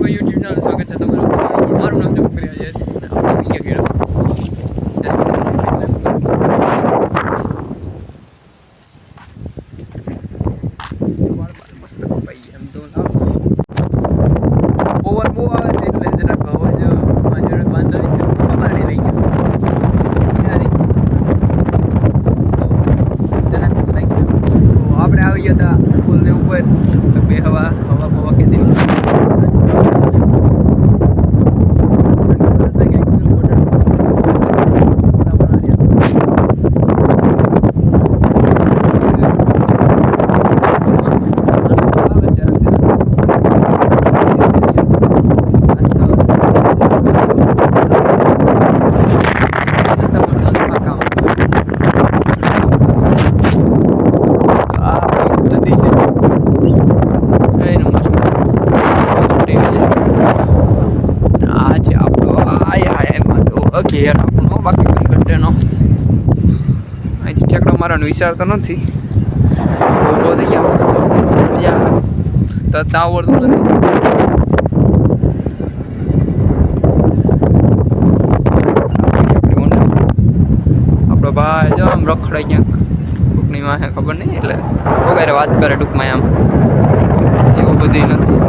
YouTube channel સ્વાગત છે તમારું. મારું નામ છે બકરિયા યસ. આપણે ખેડા મસ્ત કપાઈ એમ તો ઓવર બહુ આવે છે એટલે જરાક અવાજ જરૂર વાંધો નહીં છે. પકડી લઈ ગયો આપણે આવી ગયા હતા પુલની ઉપર તો બે હવા કે ઘેર આપણો બાકી કઈ ઘટેનો અહીંથી ઠેકડો મારવાનો વિચાર તો નથી. બહુ થઈ ગયા મસ્ત મસ્ત મજા આવે તરતા આવડતું નથી. આપણો ભાઈ જો આમ રખડાઈ ક્યાંક કોકની વાહે ખબર નહીં એટલે વગેરે વાત કરે ટૂંકમાં આમ એવું બધી નથી.